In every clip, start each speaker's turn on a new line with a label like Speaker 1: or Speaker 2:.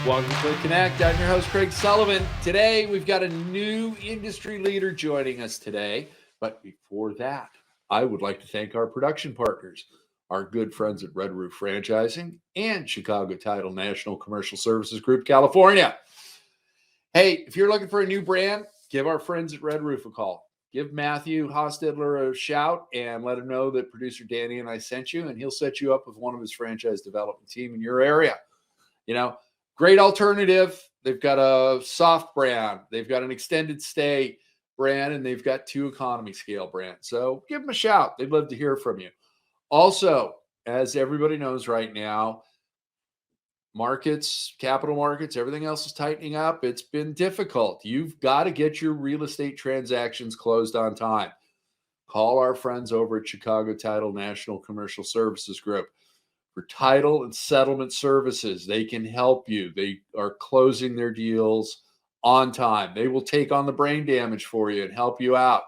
Speaker 1: Welcome to CLIC Connect. I'm your host, Craig Sullivan. Today, we've got a new industry leader joining us today. But before that, I would like to thank our production partners, our good friends at Red Roof Franchising and Chicago Title National Commercial Services Group, California. Hey, if you're looking for a new brand, give our friends at Red Roof a call. Give Matthew Hostetler a shout and let him know that producer Danny and I sent you, and he'll set you up with one of his franchise development team in your area. You know, great alternative. They've got a soft brand. They've got an extended stay brand, and they've got 2 economy scale brands. So give them a shout. They'd love to hear from you. Also, as everybody knows right now, markets, capital markets, everything else is tightening up. It's been difficult. You've got to get your real estate transactions closed on time. Call our friends over at Chicago Title National Commercial Services Group. For title and settlement services, they can help you. They are closing their deals on time. They will take on the brain damage for you and help you out.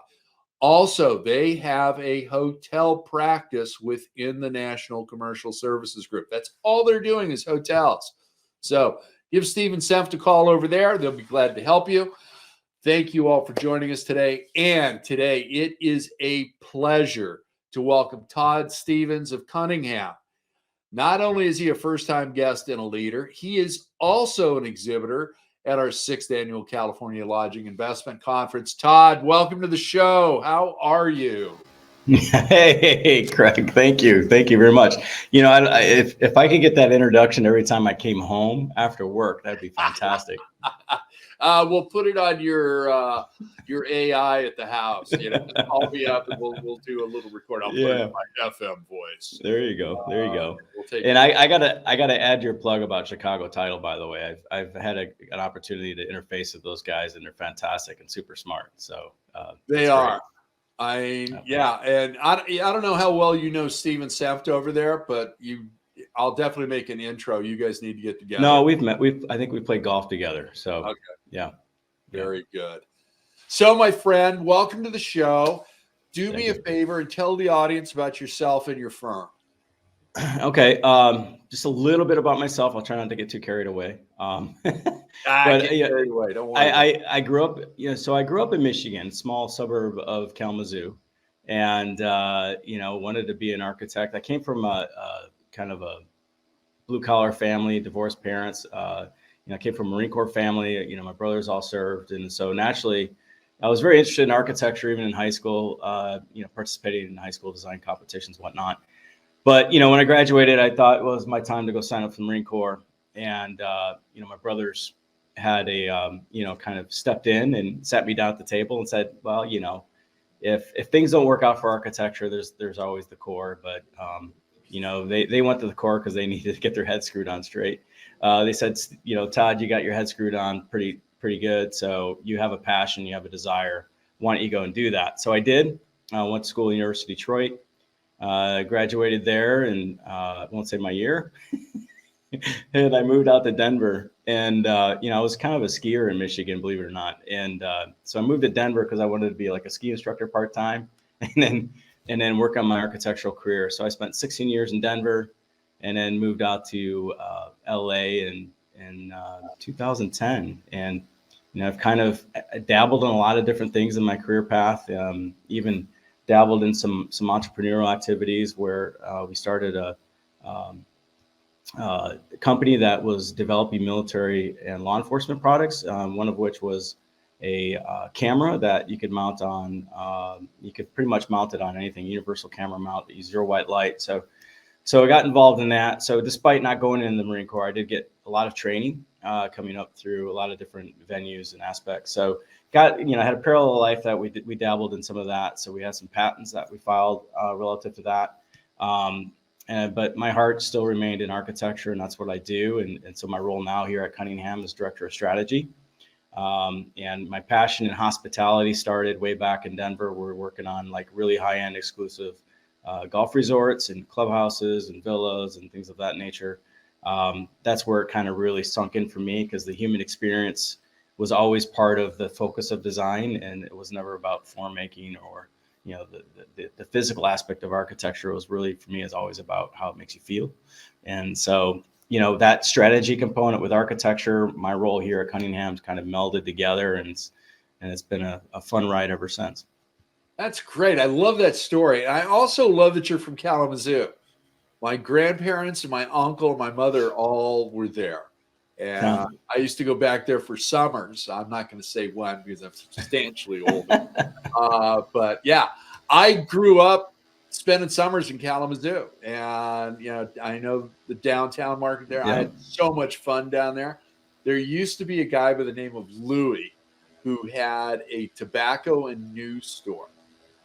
Speaker 1: Also, they have a hotel practice within the National Commercial Services Group. That's all they're doing is hotels. So give Steve and Senft a call over there. They'll be glad to help you. Thank you all for joining us today. And today it is a pleasure to welcome Todd Stevens of Cunningham. Not only is he a first-time guest and a leader, he is also an exhibitor at our 6th annual California Lodging Investment Conference. Todd, welcome to the show. How are you?
Speaker 2: Hey, Craig. Thank you. Thank you very much. You know, if I could get that introduction every time I came home after work, that'd be fantastic.
Speaker 1: We'll put it on your AI at the house. You know, call me up and we'll do a little record. I'll put it in my FM voice.
Speaker 2: There you go. There you go.
Speaker 1: We'll take
Speaker 2: and I gotta add your plug about Chicago Title. By the way, I've had an opportunity to interface with those guys, and they're fantastic and super smart. So
Speaker 1: they are. Yeah, and I don't know how well you know Steve and Senft over there, but I'll definitely make an intro. You guys need to get together.
Speaker 2: No, we've met. I think we played golf together. So
Speaker 1: okay.
Speaker 2: Yeah.
Speaker 1: Very good. So, my friend, welcome to the show. Do me a favor and tell the audience about yourself and your firm.
Speaker 2: Okay. Just a little bit about myself. I'll try not to get too carried away.
Speaker 1: Carried away. Don't worry.
Speaker 2: I grew up, so I grew up in Michigan, small suburb of Kalamazoo, and, wanted to be an architect. I came from a kind of a blue collar family, divorced parents. I came from a Marine Corps family. My brothers all served. And so naturally, I was very interested in architecture, even in high school, participating in high school design competitions, whatnot. But, when I graduated, I thought it was my time to go sign up for the Marine Corps. And, my brothers had kind of stepped in and sat me down at the table and said, well, if things don't work out for architecture, there's always the Corps. But, they went to the Corps because they needed to get their head screwed on straight. They said, Todd, you got your head screwed on pretty good. So you have a passion, you have a desire. Why don't you go and do that? So I did. I went to school at University of Detroit, graduated there, and I won't say my year. And I moved out to Denver. And, I was kind of a skier in Michigan, believe it or not. And so I moved to Denver because I wanted to be like a ski instructor part-time and then work on my architectural career. So I spent 16 years in Denver. And then moved out to LA in 2010. And, I've kind of dabbled in a lot of different things in my career path, even dabbled in some entrepreneurial activities where we started a company that was developing military and law enforcement products, one of which was a camera that you could mount on, you could pretty much mount it on anything, universal camera mount, zero white light. So I got involved in that. So despite not going in the Marine Corps, I did get a lot of training coming up through a lot of different venues and aspects. So had a parallel life that we dabbled in some of that. So we had some patents that we filed relative to that. But my heart still remained in architecture, and that's what I do. And so my role now here at Cunningham is Director of Strategy. And my passion in hospitality started way back in Denver. We're working on like really high-end exclusive golf resorts and clubhouses and villas and things of that nature. That's where it kind of really sunk in for me, because the human experience was always part of the focus of design, and it was never about form making or the physical aspect of architecture. Was really, for me, is always about how it makes you feel. And so that strategy component with architecture, my role here at Cunningham's kind of melded together, and it's been a fun ride ever since.
Speaker 1: That's great. I love that story. I also love that you're from Kalamazoo. My grandparents and my uncle and my mother all were there. And I used to go back there for summers. I'm not going to say when because I'm substantially older. But yeah, I grew up spending summers in Kalamazoo. And, I know the downtown market there. I had so much fun down there. There used to be a guy by the name of Louis who had a tobacco and news store.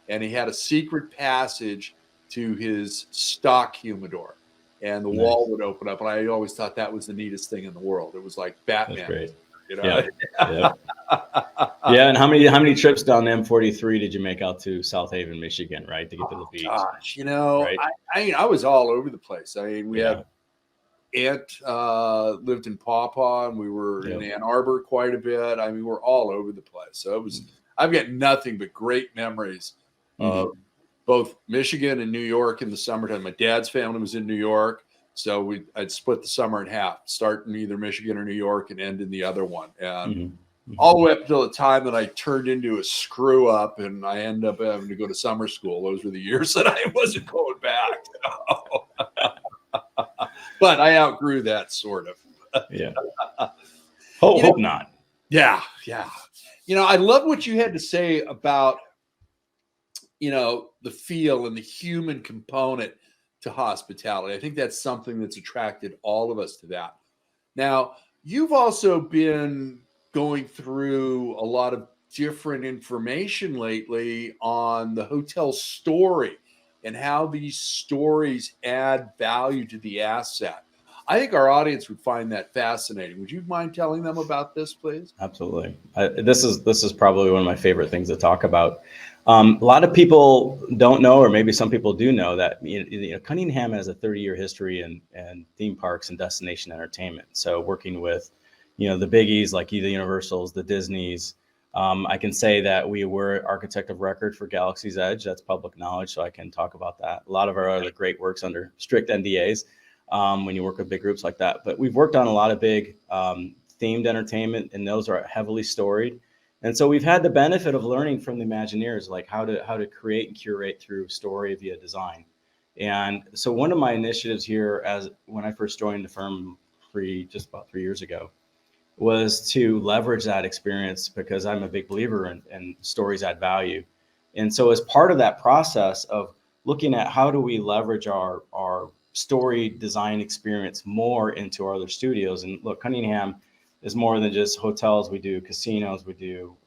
Speaker 1: And he had a secret passage to his stock humidor. And the wall would open up. And I always thought that was the neatest thing in the world. It was like Batman.
Speaker 2: That's great.
Speaker 1: Yeah.
Speaker 2: Yeah. And how many trips down the M43 did you make out to South Haven, Michigan, right? To get to the beach?
Speaker 1: Gosh,
Speaker 2: right?
Speaker 1: I was all over the place. I mean, we had aunt lived in Paw Paw, and we were in Ann Arbor quite a bit. I mean, we're all over the place. So I've got nothing but great memories of both Michigan and New York in the summertime. My dad's family was in New York, so I'd split the summer in half, start in either Michigan or New York and end in the other one. And all the way up until the time that I turned into a screw up and I ended up having to go to summer school. Those were the years that I wasn't going back. But I outgrew that sort of.
Speaker 2: Hope not.
Speaker 1: Yeah. I love what you had to say about the feel and the human component to hospitality. I think that's something that's attracted all of us to that. Now, you've also been going through a lot of different information lately on the hotel story and how these stories add value to the asset. I think our audience would find that fascinating. Would you mind telling them about this, please?
Speaker 2: Absolutely. This is probably one of my favorite things to talk about. A lot of people don't know, or maybe some people do know, that Cunningham has a 30-year history in theme parks and destination entertainment. So working with, the biggies like the Universals, the Disneys. I can say that we were architect of record for Galaxy's Edge. That's public knowledge, so I can talk about that. A lot of our other great works under strict NDAs when you work with big groups like that. But we've worked on a lot of big themed entertainment, and those are heavily storied. And so we've had the benefit of learning from the Imagineers, like how to create and curate through story via design. And so one of my initiatives here, when I first joined the firm just about 3 years ago, was to leverage that experience, because I'm a big believer in stories add value. And so as part of that process of looking at how do we leverage our story design experience more into our other studios. And look, Cunningham is more than just hotels. We do casinos, we do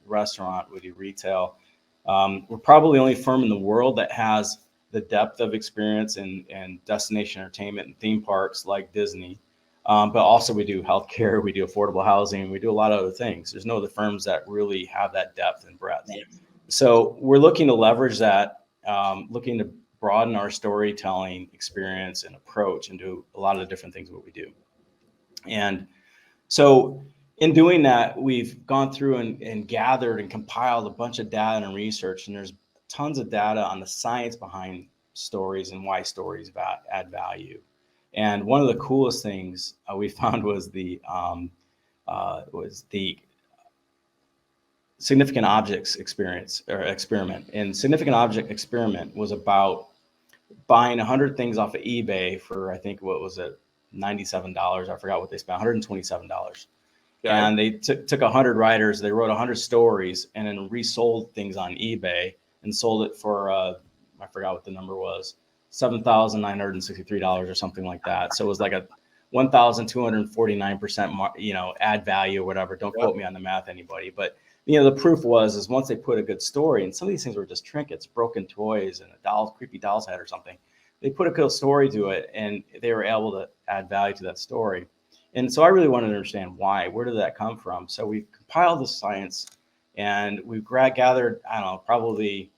Speaker 2: restaurant, we do retail. We're probably the only firm in the world that has the depth of experience in destination entertainment and theme parks like Disney. But also we do healthcare, we do affordable housing, we do a lot of other things. There's no other firms that really have that depth and breadth. So we're looking to leverage that, looking to broaden our storytelling experience and approach and do a lot of the different things what we do. And so in doing that, we've gone through and gathered and compiled a bunch of data and research, and there's tons of data on the science behind stories and why stories add value. And one of the coolest things we found was the significant objects experiment. And significant object experiment was about buying 100 things off of eBay for, I think, what was it, $97. I forgot what they spent, $127. Yeah. And they took 100 writers, they wrote 100 stories, and then resold things on eBay and sold it for, I forgot what the number was, $7,963 or something like that. So it was like a 1,249%, add value or whatever. Don't quote me on the math, anybody. But the proof is once they put a good story, and some of these things were just trinkets, broken toys, and a creepy doll's head or something. They put a good story to it, and they were able to add value to that story. And so I really wanted to understand why. Where did that come from? So we compiled the science, and we've gathered, I don't know, probably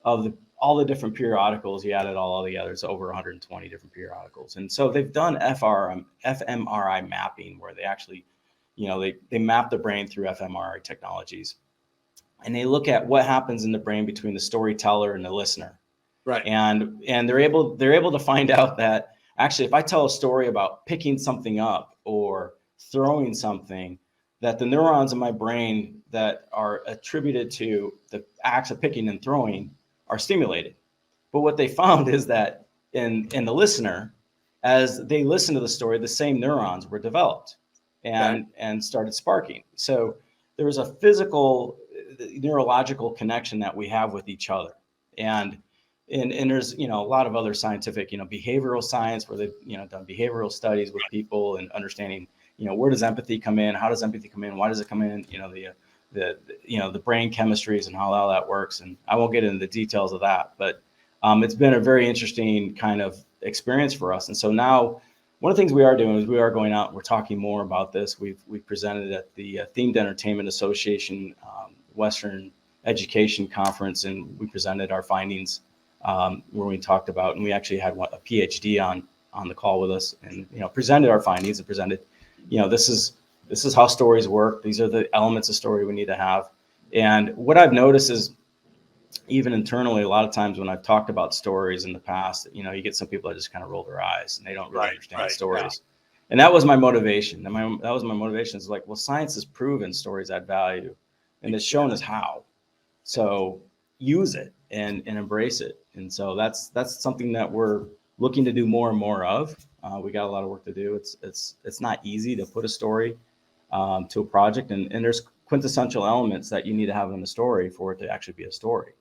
Speaker 2: of all the different periodicals. You added all the others, over 120 different periodicals. And so they've done fMRI mapping, where they actually, they map the brain through fMRI technologies, and they look at what happens in the brain between the storyteller and the listener. Right. And they're able to find out that actually, if I tell a story about picking something up or throwing something, that the neurons in my brain that are attributed to the acts of picking and throwing are stimulated. But what they found is that in the listener, as they listened to the story, the same neurons were developed and started sparking. So there was a physical neurological connection that we have with each other. And there's, a lot of other scientific, behavioral science where they've, done behavioral studies with people and understanding, where does empathy come in? How does empathy come in? Why does it come in? The brain chemistries and how all that works. And I won't get into the details of that, but it's been a very interesting kind of experience for us. And so now one of the things we are doing is we are going out and we're talking more about this. We've presented at the Themed Entertainment Association Western Education Conference, and we presented our findings where we talked about, and we actually had a PhD on the call with us, and presented our findings and presented, this is how stories work. These are the elements of story we need to have. And what I've noticed is, even internally, a lot of times when I've talked about stories in the past, you get some people that just kind of roll their eyes and they don't really understand stories. Yeah. And that was my motivation. That was my motivation. Is like, well, science has proven stories add value, and it's shown us how. So use it and embrace it. And so that's something that we're looking to do more and more of. We got a lot of work to do. It's not easy to put a story to a project, and there's quintessential elements that you need to have in a story for it to actually be a story.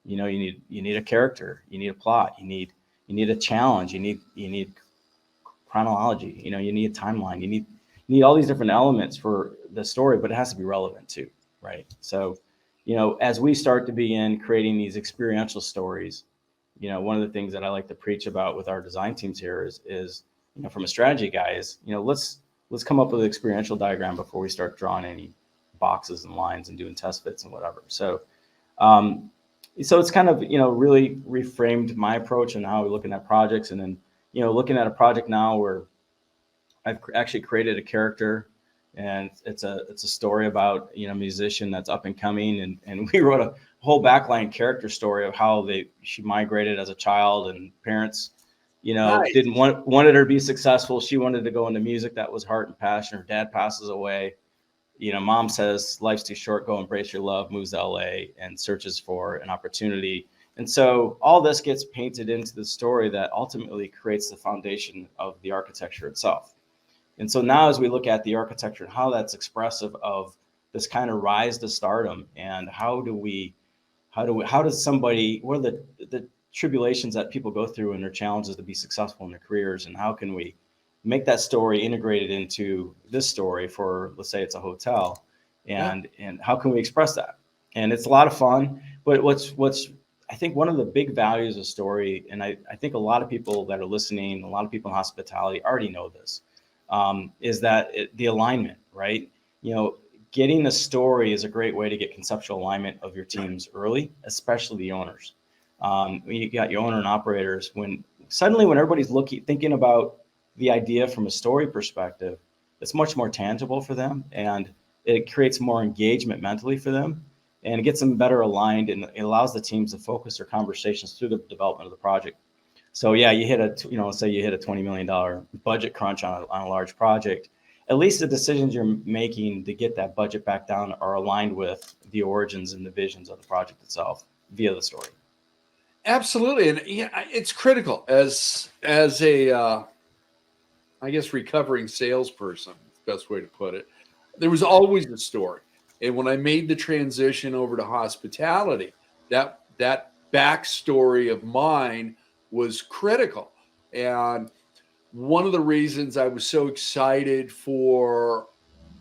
Speaker 2: You need a character, you need a plot, you need a challenge, you need chronology, you need a timeline, you need all these different elements for the story, but it has to be relevant too, right? So, as we start to begin creating these experiential stories, one of the things that I like to preach about with our design teams here is from a strategy guy is, let's come up with an experiential diagram before we start drawing any boxes and lines and doing test fits and whatever. So, so it's kind of, really reframed my approach and how we're looking at projects. And then, looking at a project now where I've actually created a character, and it's a story about, a musician that's up and coming. And we wrote a whole backline character story of how she migrated as a child, and parents,
Speaker 1: Nice.
Speaker 2: wanted her to be successful. She wanted to go into music. That was heart and passion. Her dad passes away. Mom says life's too short, go embrace your love, moves to LA and searches for an opportunity. And so all this gets painted into the story that ultimately creates the foundation of the architecture itself. And so now as we look at the architecture and how that's expressive of this kind of rise to stardom, and how does somebody, what are the tribulations that people go through and their challenges to be successful in their careers, and how can we make that story integrated into this story for, let's say it's a hotel, and how can we express that? And it's a lot of fun, but what's I think one of the big values of story, and I think a lot of people that are listening, a lot of people in hospitality already know this, is that the alignment, right? Getting a story is a great way to get conceptual alignment of your teams early, especially the owners. When you got your owner and operators, when everybody's thinking about the idea from a story perspective, it's much more tangible for them, and it creates more engagement mentally for them, and it gets them better aligned, and it allows the teams to focus their conversations through the development of the project. So yeah, you hit say you hit a $20 million budget crunch on a large project. At least the decisions you're making to get that budget back down are aligned with the origins and the visions of the project itself via the story.
Speaker 1: Absolutely. And it's critical as a, I guess, recovering salesperson, best way to put it. There was always a story. And when I made the transition over to hospitality, that backstory of mine was critical. And one of the reasons I was so excited for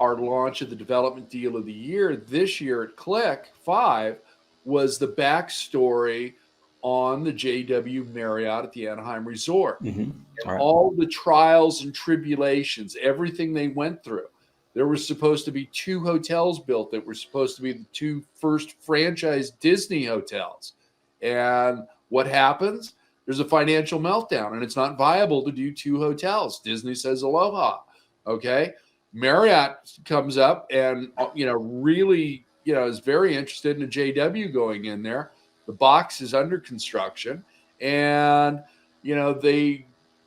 Speaker 1: our launch of the Development Deal of the Year this year at CLIC 5 was the backstory on the JW Marriott at the Anaheim Resort.
Speaker 2: Mm-hmm.
Speaker 1: And all the trials and tribulations, everything they went through. There was supposed to be 2 hotels built that were supposed to be the 2 first franchise Disney hotels. And what happens? There's a financial meltdown, and it's not viable to do 2 hotels. Disney says aloha. Okay. Marriott comes up and, really, is very interested in a JW going in there. The box is under construction, and, they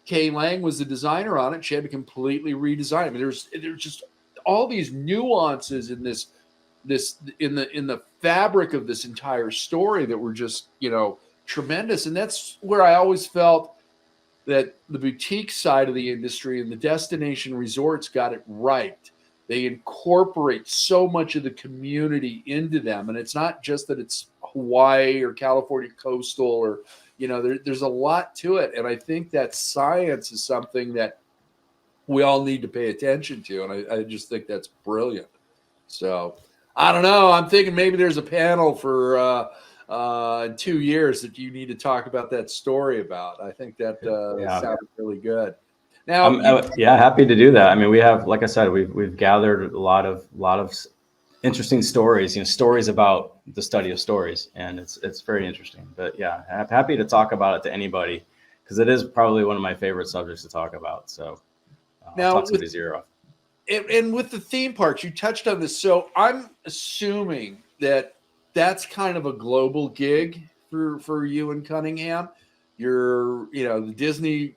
Speaker 1: Kay Lang was the designer on it. She had to completely redesign. I mean, there's just all these nuances in this in the fabric of this entire story that were just, tremendous. And that's where I always felt that the boutique side of the industry and the destination resorts got it right. They incorporate so much of the community into them. And it's not just that it's Hawaii or California coastal or, there's a lot to it. And I think that science is something that we all need to pay attention to. And I just think that's brilliant. So I don't know. I'm thinking maybe there's a panel for in 2 years that you need to talk about that story about. I think that sounded really good. Now,
Speaker 2: happy to do that. I mean, we have, like I said, we've gathered a lot of interesting stories, stories about the study of stories, and it's very interesting. But yeah, I'm happy to talk about it to anybody because it is probably one of my favorite subjects to talk about. So
Speaker 1: now,
Speaker 2: I'll talk somebody's ear off.
Speaker 1: And with the theme parks, you touched on this. So I'm assuming that that's kind of a global gig for you in Cunningham. You're, the Disney,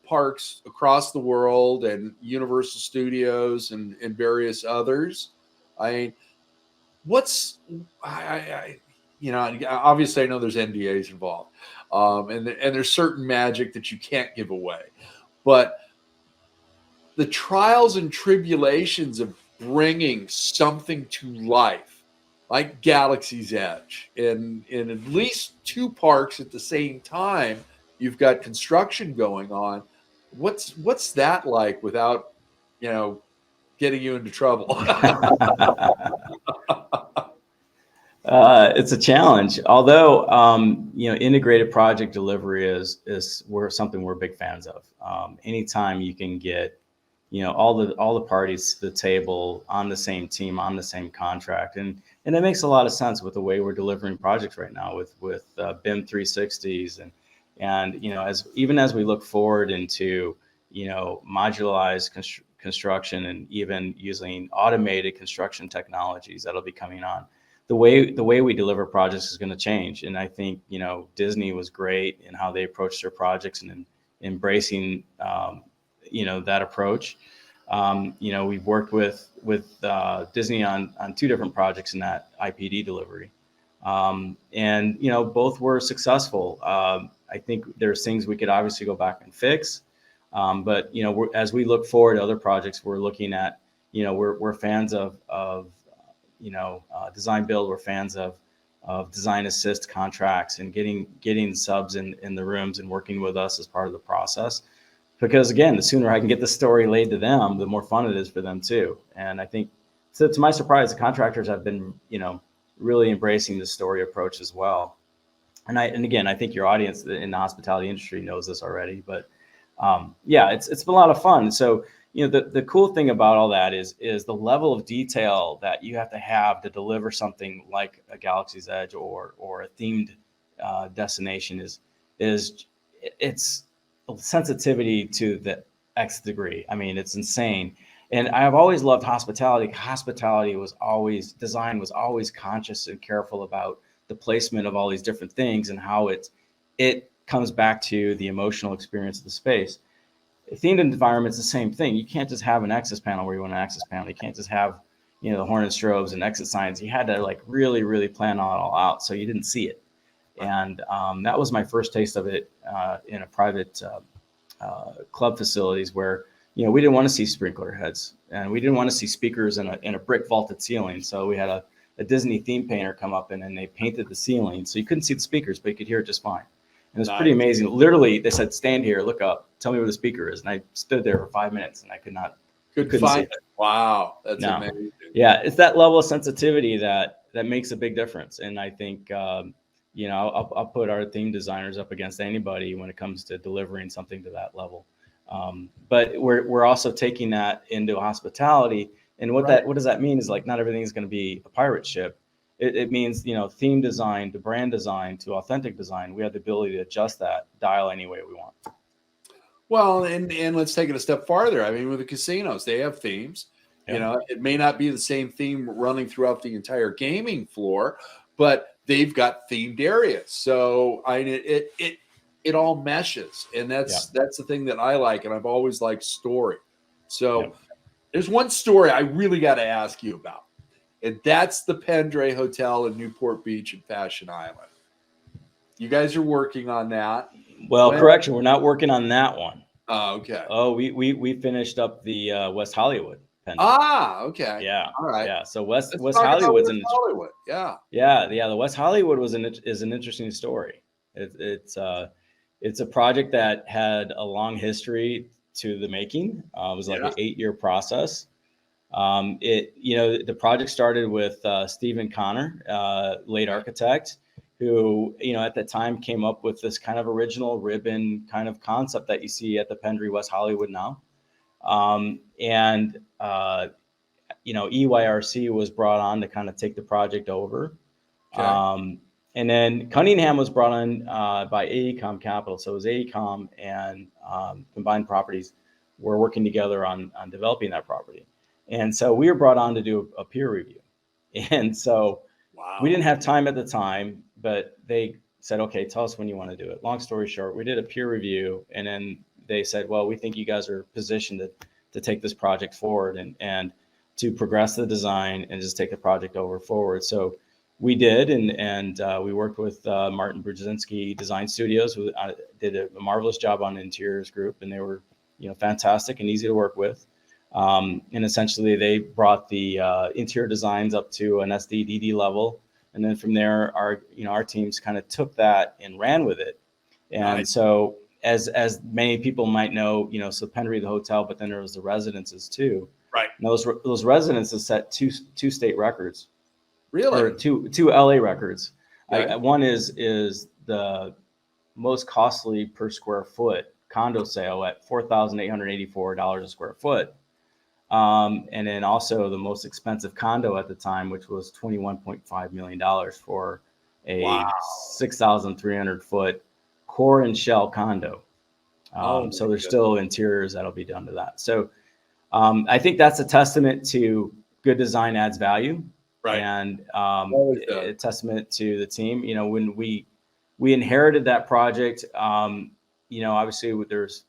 Speaker 1: parks across the world and Universal Studios and various others. I mean, obviously I know there's NDAs involved, and there's certain magic that you can't give away, but the trials and tribulations of bringing something to life like Galaxy's Edge in at least 2 parks at the same time, you've got construction going on. What's that like without, getting you into trouble?
Speaker 2: It's a challenge. Although, integrated project delivery is something we're big fans of. Anytime you can get, all the parties to the table on the same team, on the same contract, and it makes a lot of sense with the way we're delivering projects right now with BIM 360s and as we look forward into modularized construction and even using automated construction technologies that'll be coming on, the way we deliver projects is going to change. And I think Disney was great in how they approached their projects and embracing that approach. We've worked with Disney on 2 different projects in that IPD delivery, and both were successful. I think there's things we could obviously go back and fix, but as we look forward to other projects, we're looking at we're fans of design build. We're fans of design assist contracts and getting subs in the rooms and working with us as part of the process. Because again, the sooner I can get the story laid to them, the more fun it is for them too. And I think, so to my surprise, the contractors have been, really embracing the story approach as well. And again, I think your audience in the hospitality industry knows this already, but it's been a lot of fun. So, the cool thing about all that is the level of detail that you have to deliver something like a Galaxy's Edge or a themed destination it's sensitivity to the X degree. I mean, it's insane. And I've always loved hospitality. Design was always conscious and careful about the placement of all these different things and how it comes back to the emotional experience of the space. A themed environment's the same thing. You can't just have an access panel where you want an access panel. You can't just have, the horn and strobes and exit signs. You had to really, really plan it all out so you didn't see it. And that was my first taste of it in a private club facilities where, we didn't want to see sprinkler heads and we didn't want to see speakers in a brick vaulted ceiling. So we had a Disney theme painter come up and they painted the ceiling. So you couldn't see the speakers, but you could hear it just fine. And it was pretty amazing. Literally, they said, stand here, look up, tell me where the speaker is. And I stood there for 5 minutes and I couldn't
Speaker 1: find
Speaker 2: see
Speaker 1: it. Wow. That's amazing.
Speaker 2: Yeah. It's that level of sensitivity that makes a big difference. And I think, I'll put our theme designers up against anybody when it comes to delivering something to that level. But we're also taking that into hospitality. And what does that mean is not everything is going to be a pirate ship. It means, theme design to brand design to authentic design. We have the ability to adjust that dial any way we want.
Speaker 1: Well, and let's take it a step farther. I mean, with the casinos, they have themes. Yeah. It may not be the same theme running throughout the entire gaming floor, but they've got themed areas. So it all meshes. And that's the thing that I like. And I've always liked story. So there's one story I really got to ask you about. And that's the Pendry Hotel in Newport Beach and Fashion Island. You guys are working on that.
Speaker 2: Well, correction, we're not working on that one.
Speaker 1: Oh, okay.
Speaker 2: Oh, we finished up the West Hollywood Pendry.
Speaker 1: Ah, okay.
Speaker 2: Yeah.
Speaker 1: All right.
Speaker 2: Yeah. So West Hollywood's in
Speaker 1: Hollywood. Yeah.
Speaker 2: Yeah. The West Hollywood is an interesting story. It's a project that had a long history to the making. It was like an 8-year process. The project started with Stephen Connor, late architect, who, at the time came up with this kind of original ribbon kind of concept that you see at the Pendry West Hollywood now. EYRC was brought on to kind of take the project over. Okay. And then Cunningham was brought on by AECOM Capital. So it was AECOM and Combined Properties were working together on developing that property. And so we were brought on to do a peer review. And so we didn't have time at the time, but they said, okay, tell us when you want to do it. Long story short, we did a peer review, and then they said, well, we think you guys are positioned to take this project forward and to progress the design and just take the project forward. So we did, and we worked with Martin Brzezinski Design Studios, who did a marvelous job on the interiors group, and they were fantastic and easy to work with. And essentially, they brought the interior designs up to an SDDD level, and then from there, our teams kind of took that and ran with it. And so, as many people might know, so Pendry the hotel, but then there was the residences too.
Speaker 1: Right.
Speaker 2: And those residences set two state records.
Speaker 1: Really?
Speaker 2: Or two LA records.
Speaker 1: Okay.
Speaker 2: One is the most costly per square foot condo sale at $4,884 a square foot. And then also the most expensive condo at the time, which was $21.5 million for a 6,300 foot core and shell condo. So there's still interiors that'll be done to that. So I think that's a testament to good design adds value. Right. And a testament to the team. When we inherited that project, obviously there's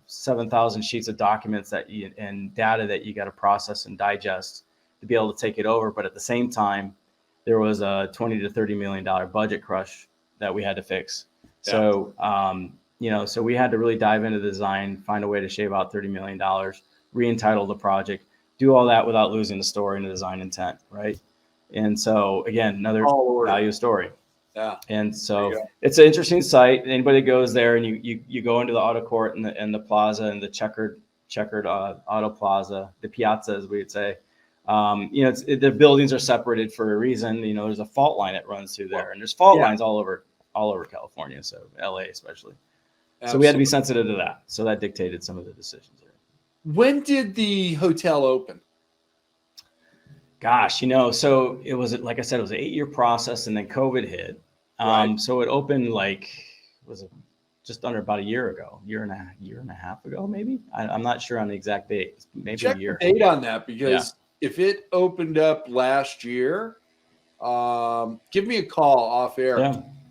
Speaker 2: 7,000 sheets of documents and data that you got to process and digest to be able to take it over. But at the same time, there was a $20 to $30 million budget crush that we had to fix. Yeah. So, so we had to really dive into the design, find a way to shave out $30 million, re-entitle the project, do all that without losing the story and the design intent, right? And so, again, another value story.
Speaker 1: Yeah.
Speaker 2: And so it's an interesting site. Anybody that goes there and you go into the auto court and the plaza and the checkered auto plaza, the piazza, as we would say, the buildings are separated for a reason. There's a fault line that runs through there, and there's fault lines all over California, so LA especially. Absolutely. So we had to be sensitive to that. So that dictated some of the decisions there.
Speaker 1: When did the hotel open?
Speaker 2: Gosh, so it was, like I said, it was an 8-year process, and then COVID hit. So it opened just under about a year ago, year and a half ago, maybe. I'm not sure on the exact date. Maybe
Speaker 1: check
Speaker 2: a year.
Speaker 1: The date on that, because if it opened up last year, give me a call off air.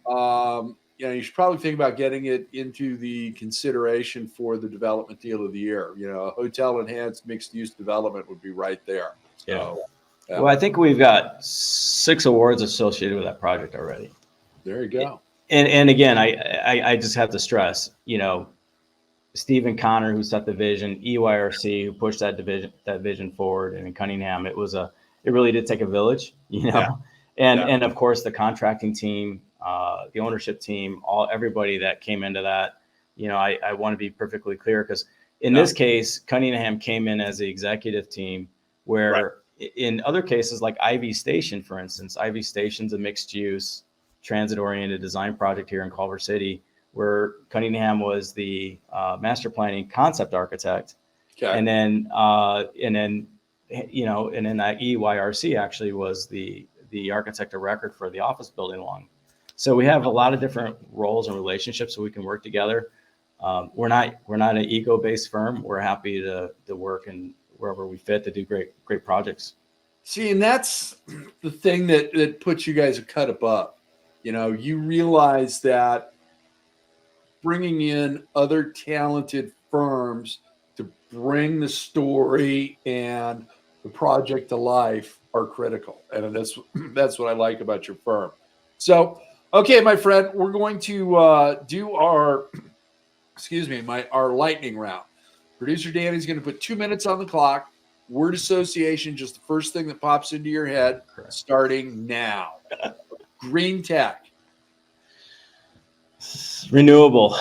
Speaker 2: Yeah.
Speaker 1: You should probably think about getting it into the consideration for the development deal of the year. A hotel enhanced mixed use development would be right there. So,
Speaker 2: yeah. Well, I think we've got 6 awards associated with that project already.
Speaker 1: There you go.
Speaker 2: And again, I just have to stress, Stephen Connor, who set the vision, EYRC, who pushed that vision forward, and in Cunningham, it really did take a village, and of course the contracting team, the ownership team, everybody that came into that. I want to be perfectly clear, because in this case, Cunningham came in as the executive team, where in other cases, like Ivy Station, for instance, Ivy Station's a mixed use, transit-oriented design project here in Culver City, where Cunningham was the master planning concept architect. Okay. And then that EYRC actually was the architect of record for the office building along. So we have a lot of different roles and relationships so we can work together. We're not an ego-based firm. We're happy to work and wherever we fit to do great projects.
Speaker 1: See, and that's the thing that puts you guys a cut above. You realize that bringing in other talented firms to bring the story and the project to life are critical. And that's what I like about your firm. So, okay, my friend, we're going to do our, our lightning round. Producer Danny's going to put 2 minutes on the clock. Word association, just the first thing that pops into your head, starting now. Green tech.
Speaker 2: Renewable.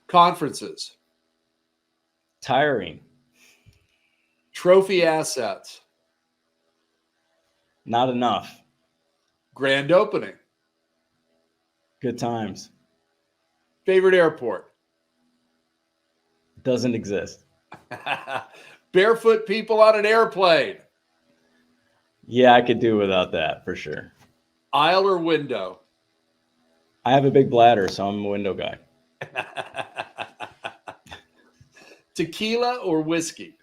Speaker 1: Conferences.
Speaker 2: Tiring.
Speaker 1: Trophy assets.
Speaker 2: Not enough.
Speaker 1: Grand opening.
Speaker 2: Good times.
Speaker 1: Favorite airport.
Speaker 2: Doesn't exist.
Speaker 1: Barefoot people on an airplane.
Speaker 2: Yeah, I could do without that for sure.
Speaker 1: Aisle or window?
Speaker 2: I have a big bladder, so I'm a window guy.
Speaker 1: Tequila or whiskey?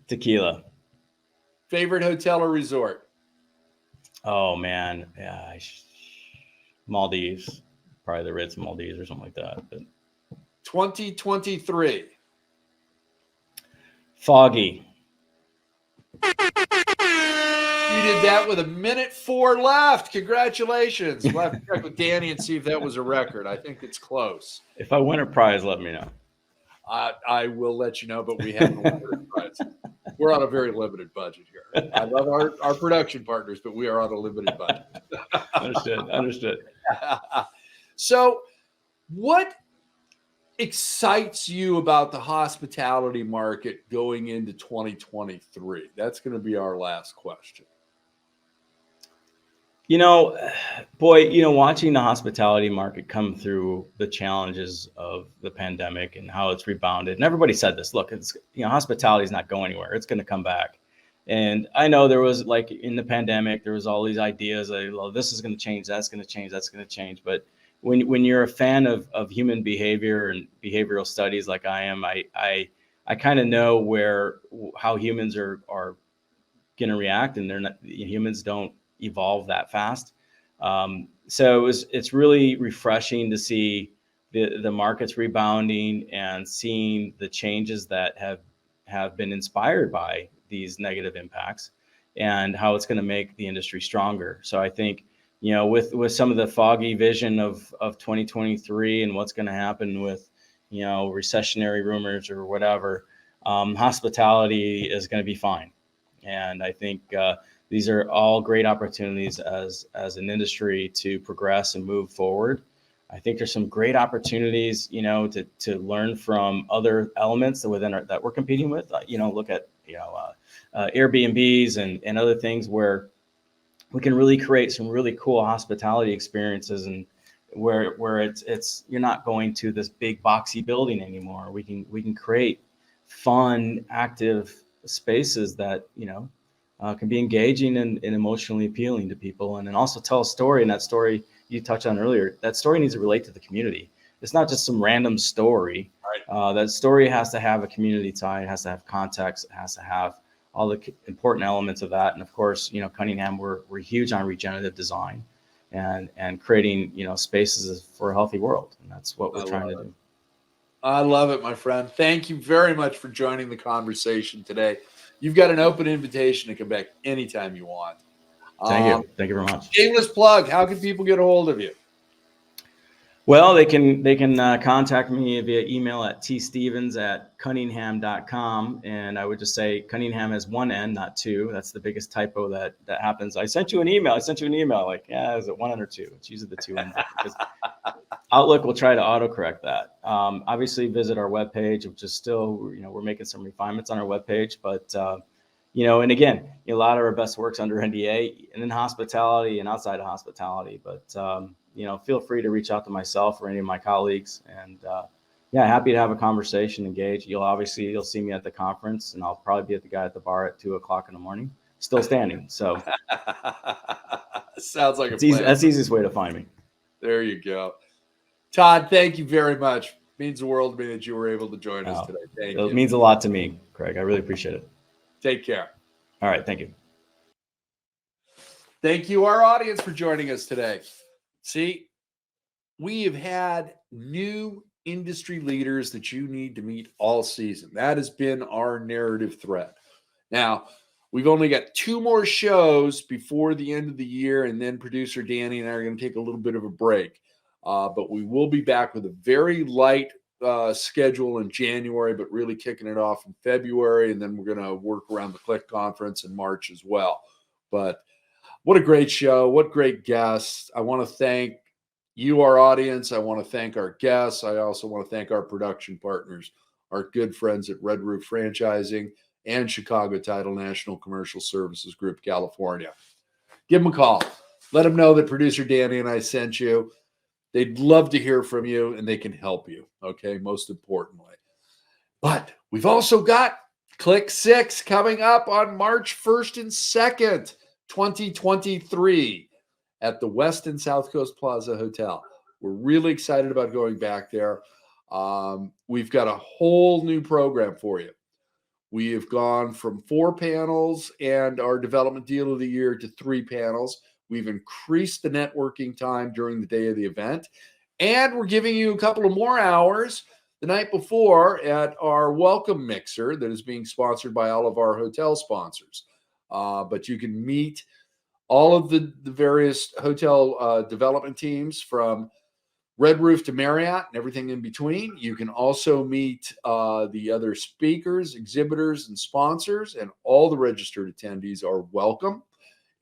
Speaker 2: Tequila.
Speaker 1: Favorite hotel or resort?
Speaker 2: Oh man, yeah, Maldives, probably the Ritz Maldives or something like that. But
Speaker 1: 2023.
Speaker 2: Foggy.
Speaker 1: You did that with 1:04 left. Congratulations. We'll have to check with Danny and see if that was a record. I think it's close.
Speaker 2: If I win a prize, let me know.
Speaker 1: I will let you know, but we haven't won a prize. We're on a very limited budget here. I love our production partners, but we are on a limited budget.
Speaker 2: Understood.
Speaker 1: So what excites you about the hospitality market going into 2023? That's going to be our last question.
Speaker 2: Watching the hospitality market come through the challenges of the pandemic and how it's rebounded. And everybody said this, look, hospitality is not going anywhere. It's going to come back. And I know there was, like, in the pandemic, there was all these ideas like, well, this is going to change, that's going to change, that's going to change. But when you're a fan of human behavior and behavioral studies like I am, I kind of know how humans are going to react, and humans don't evolve that fast. So it's really refreshing to see the markets rebounding and seeing the changes that have been inspired by these negative impacts and how it's going to make the industry stronger. So I think, with some of the foggy vision of 2023 and what's going to happen with, recessionary rumors or whatever, hospitality is going to be fine. And I think these are all great opportunities as an industry to progress and move forward. I think there's some great opportunities, to learn from other elements that we're competing with. Look at Airbnbs and other things where we can really create some really cool hospitality experiences, and where it's you're not going to this big boxy building anymore. We can create fun, active spaces that can be engaging and emotionally appealing to people, and then also tell a story. And that story you touched on earlier, that story needs to relate to the community. It's not just some random story. Right. That story has to have a community tie. It has to have context. It has to have all the important elements of that. And of course, Cunningham, we're huge on regenerative design and creating, spaces for a healthy world. And that's what we're trying to do.
Speaker 1: I love it, my friend. Thank you very much for joining the conversation today. You've got an open invitation to come back anytime you want.
Speaker 2: Thank you. Thank you very much.
Speaker 1: Shameless plug. How can people get a hold of you?
Speaker 2: Well, they can contact me via email at tstevens@cunningham.com. And I would just say Cunningham has one N, not two. That's the biggest typo that happens. I sent you an email. Like, yeah, is it one N or two? It's usually the two N, because Outlook will try to autocorrect that. Obviously, visit our webpage, which is still, we're making some refinements on our webpage. But, and again, a lot of our best work's under NDA and in hospitality and outside of hospitality. But, feel free to reach out to myself or any of my colleagues. And happy to have a conversation, engage. You'll see me at the conference, and I'll probably be at the guy at the bar at 2:00 in the morning, still standing. So
Speaker 1: sounds like
Speaker 2: it's easy. That's the easiest way to find me.
Speaker 1: There you go. Todd, thank you very much. It means the world to me that you were able to join us today. Thank you.
Speaker 2: It means a lot to me, Craig. I really appreciate it.
Speaker 1: Take care.
Speaker 2: All right. Thank you.
Speaker 1: Thank you, our audience, for joining us today. See, we have had new industry leaders that you need to meet all season. That has been our narrative thread. Now, we've only got 2 more shows before the end of the year, and then producer Danny and I are going to take a little bit of a break. But we will be back with a very light schedule in January, but really kicking it off in February. And then we're going to work around the CLIC conference in March as well. But what a great show. What great guests. I want to thank you, our audience. I want to thank our guests. I also want to thank our production partners, our good friends at Red Roof Franchising and Chicago Title National Commercial Services Group, California. Give them a call. Let them know that producer Danny and I sent you. They'd love to hear from you, and they can help you, okay, most importantly. But we've also got CLIC 6 coming up on March 1st and 2nd, 2023 at the West and South Coast Plaza Hotel. We're really excited about going back there. We've got a whole new program for you. We have gone from 4 panels and our development deal of the year to 3 panels. We've increased the networking time during the day of the event. And we're giving you a couple of more hours the night before at our welcome mixer that is being sponsored by all of our hotel sponsors. But you can meet all of the various hotel development teams from Red Roof to Marriott and everything in between. You can also meet the other speakers, exhibitors, and sponsors, and all the registered attendees are welcome.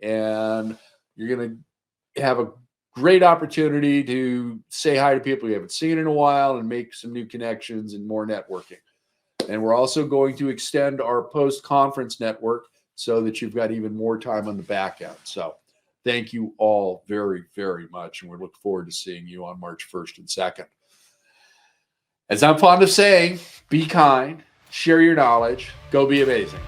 Speaker 1: And you're going to have a great opportunity to say hi to people you haven't seen in a while and make some new connections and more networking. And we're also going to extend our post-conference network so that you've got even more time on the back end. So thank you all very, very much. And we look forward to seeing you on March 1st and 2nd. As I'm fond of saying, be kind, share your knowledge, go be amazing.